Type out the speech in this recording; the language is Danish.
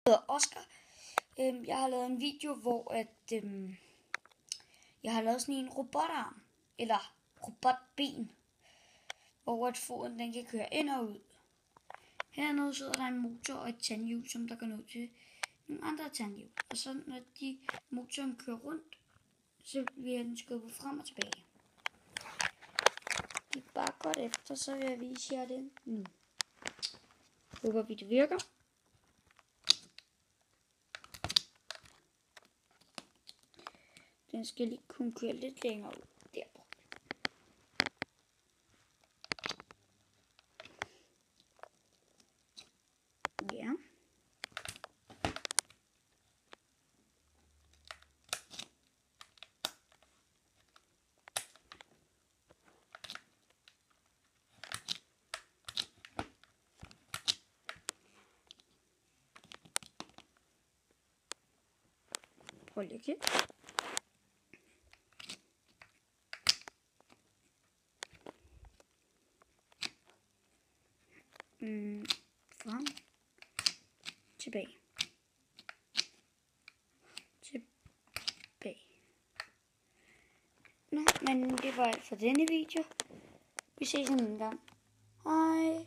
hedder Oscar. Jeg har lavet en video, hvor jeg har lavet sådan en robotarm, eller robotben, hvor at foden den kan køre ind og ud. Hernede sidder der en motor og et tandhjul, som der går ned til nogle andre tandhjul. Og så når motoren kører rundt, så bliver den skubbet frem og tilbage. Det er bare godt efter, så vil jeg vise jer det nu. Håber vi det virker. Den skal lige kunne køre lidt længere ud. Der. Ja. Prøv lige at kigge. Frem. Tilbage. Tilbage. Nå, men det var alt for denne video. Vi ses en anden gang. Hej.